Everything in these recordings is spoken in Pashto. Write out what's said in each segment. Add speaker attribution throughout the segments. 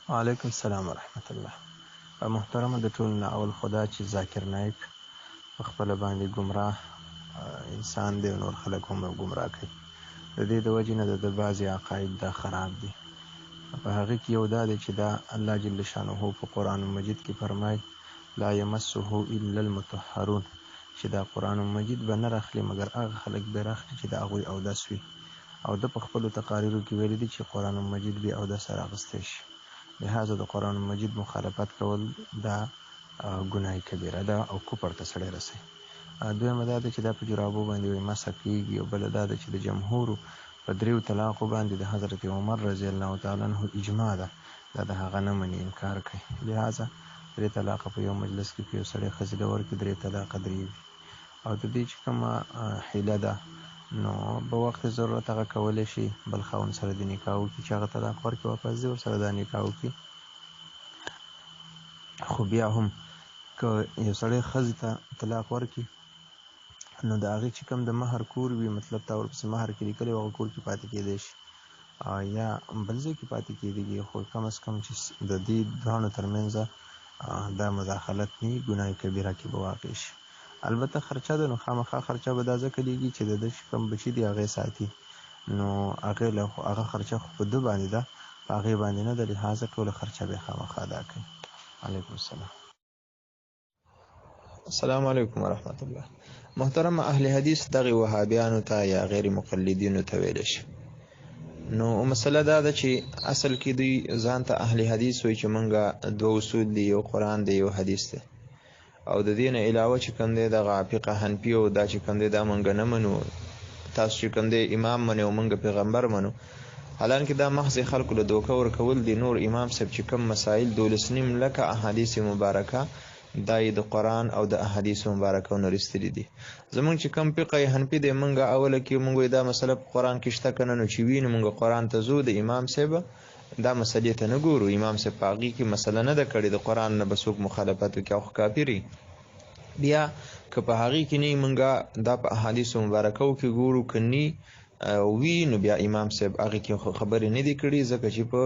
Speaker 1: وعلیکم السلام ورحمت الله. محترمه، د ټول نه اول خدا چې ذاکر نایک په خپله باندې ګمراه انسان دی او نور خلک هم ګمراه کوي. د دې د وجې نه د بعضې عقاید دا خراب دي. په هغې کې یو دا دی چې دا الله جل شانه په قرآن مجید کې فرمایي لا یمسه الا المطهرون، چې دا قرآن مجید به نه راخلي مګر هغه خلک به راخلي چې د هغوی اودس وي. او ده په خپلو تقاریرو کې ویلي دي چې قرآن مجید بې اودسه راغستی شي. لہذا د قرآن مجید مخالفت کول دا ګناه کبیره ده او کفر ته سړی رسوي. دویمه دا ده چې دا په جرابو باندې وایي مسح کېږي، او بله دا ده چې د جمهورو په 3 طلاقو باندې د حضرت عمر رضی الله تعالی عنه اجماع ده، دا د هغه نه مني، انکار کوي. لہذا 3 طلاقه په یو مجلس کې په یو سړی ښځې له ورکړي 3 طلاقه 3 وي. او د دې چې کومه حیله ده نو په وخت ضرورت هغه کولی شي بل خاوند سره د نکاح وکړي چې هغه طلاق ورکړي، واپس دې ورسره دا نکاح وکړي. خو بیا هم که یو سړی ښځې ته طلاق ورکړي نو د هغې چې کوم د مهر کور وي، مطلب تا ورپسې مهر کې لیکلی وي هغه کور کې پاتې کېدی شي یا بل ځای کې پاتې کېدېږي، خو کم از کم چې د دې دواړو ترمنځ دا مداخلت نه وي، ګناه کبیره کې به واقع شي. البته خرچه ده نو خامخا خرچه به دا ځکه لیږي چې د ده چې کوم بچي دي هغې ساتي، نو هغه خرچه خو په ده باندې ده، په هغې باندې نه ده، لهذا ټوله خرچه به یې خامخا ادا کوي. علیکم السلام. السلام علیکم ورحمت الله. محترم اهل حدیث دغه وهابیانو ته یا غیر مقلدینو ته ویل شي. نو مسله دا ده چې اصل کې دوی ځان ته اهل حدیث وایي چې مونږه 2 اصول دي، یو قرآن دی یو حدیث دی، او د دې نه علاوه چې کوم دی دغه فقه حنفي او دا چې کوم دی دا مونږ نه منو. تاسو چې کوم دی امام منئ او مونږ پیغمبر منو، حالانکه دا محض خلکو له دوکه ورکول دي. نور امام صاحب چې کوم مسائل 12.5 لکه احادیث مبارکه دا یې د قرآن او د احادیث مبارکه نه رستلي دي. زمونږ چې کوم فقه حنفي دی مونږ اوله کې مونږ دا مسله په قرآن کې شته که نه، نو چې وي نو مونږ قرآن ته ځو، د امام صاحب دا مسلې ته نه ګورو. امام صاحب په هغې کې مسله نه ده کړې د قرآن نه به څوک مخالفت وکړي او کافري. بیا که په هغې کې نه مونږ دا په احادیثو مبارکو کې ګورو، که نه وي نو بیا امام صاحب هغې کې خبرې نه دي کړي، ځکه چې په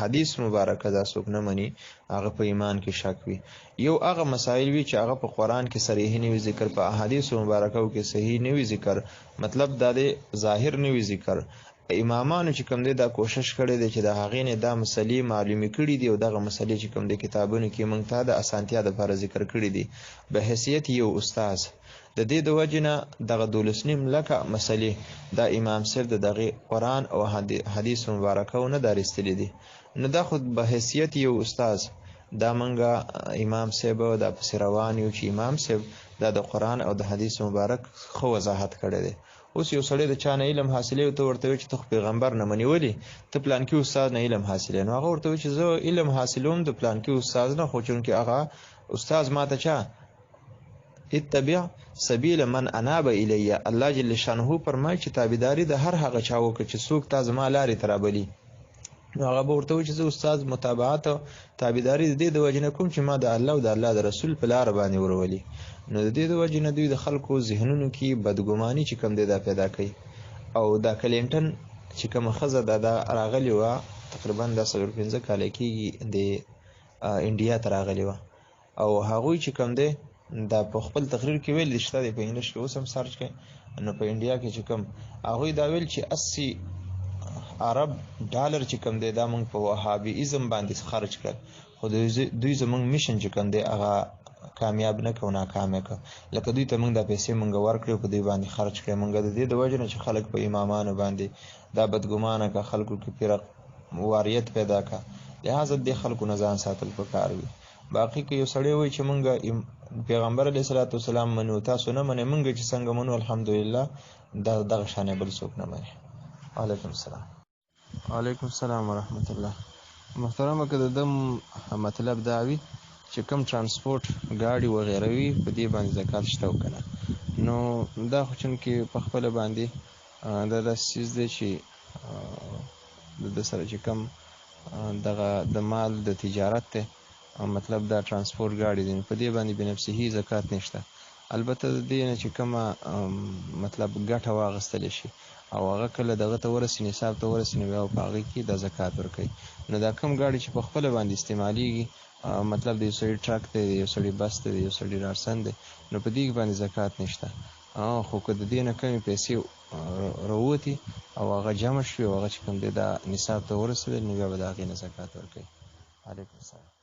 Speaker 1: حدیث مبارکه دا څوک نه مني، هغه په ایمان کې شک وي. یو هغه مسائل وي چې هغه په قرآن کې صریح نه وي ذکر، په احادیثو مبارکو کې صحیح نه وي ذکر، مطلب دا دی ظاهر نه وي ذکر. امامانو چې کوم دی دا کوشش کړی دی چې د هغې نه دا مسلې معلومې کړي دي، او دغه مسلې چې کوم دی کتابونو کې موږ ته د اسانتیا دپاره ذکر کړي دي به حیثیت یو استاذ. د دې د وجې نه دغه 12.5 لکه مسلې دا امام صاحب د دغې قرآن او حدیث مبارکو نه دا رستلي دي، نو دا خو به حیثیت یو استاذ دا منګه امام صاحب دا پسې روان یو چې امام صاحب دا د قرآن او د حدیث مبارک خو وضاحت کړی دی. اوس یو سړی د چا نه علم حاصلوي او ته ورته وایي چې ته خو پیغمبر نه منې، ولې ته پلانکي استاد نه علم حاصلوي؟ نو هغه ورته وایي چې زه علم حاصلوم د پلانکي استاد نه، خو چونکې هغه استاد ما ته چا اتبع سبیل من اناب الیه، الله جل شانه فرمایي چې تابعداري د هر هغه چا وکړه چې څوک تا زما لارې ته رابلي. نو هغه به ورته وایي چې زه استاد متابعت او تابعداري د دې د وجې نه کوم چې ما د الله او د الله د رسول په لاره باندې ورولي. نو د دې د وجې نه دوی د خلکو ذهنونو کې بدګماني چې کوم دی دا پیدا کوي. او دا کلینټن چې کومه ښځه دا راغلې وه تقریبا دا 4-5 کاله کېږي د انډیا ته راغلې وه، او هغوی چې کوم دی دا په خپل تقریر کې ویل شته دی، په انګلیش کې اوس هم سرچ کړئ. نو په انډیا کې چې کوم هغوی دا ویل چې 80 عرب ډالر چې کوم دی دا موږ په وهابیزم باندې خرج کړل، خو دوی زموږ میشن چې کوم دی هغه کامیاب نه کړو، ناکام یې کړ. لکه دوی ته موږ دا پیسې موږ ورکړې په دوی باندې خرج کړې. موږ د دې د وجې نه چې خلک په امامانو باندې دا بدګمانه که خلکو کې فرق واریت پیدا که، لهذا دې خلکو نه ځان ساتل پکار وي. باقي که یو سړی وایي چې موږ پیغمبر علیه الصلاة والسلام منو، تاسو نه منئ، موږ چې څنګه منو الحمدلله دغه شانې بل څوک نه مني. وعلیکم السلام. وعلیکم السلام ورحمت الله. محترمه که د ده مطلب دا وي چې کوم ترانسپورټ ګاډي وغیره وي په دې باندې زکات شته او که نه، نو دا خو چونکې په خپله باندې دا داسې څیز دی چې د ده سره چې کوم دغه د مال د تجارت دی، مطلب دا ترانسپورټ ګاډي دي، په دې باندې بنفسهي زکات نشته. البته د دې نه چې کومه مطلب ګټه واخیستلی شي او هغه کله دغه ته ورسي نصاب ته ورسي نو بیا په هغې کې د زکات ورکوي. نو دا کم ګاډي چې په خپله باندې استعمالیږي مطلب د یو سړي ټرک دی، د یو سړي بس دی، د یو سړي رارسن دی، نو په دې باندې زکات نشته. خو که د دې نه کمې پیسې راووتي او هغه جمع شوي او هغه چې کوم دی دا نصاب ته ورسېدل نو بیا به د هغې نه زکات ورکوي. علیکم السلام.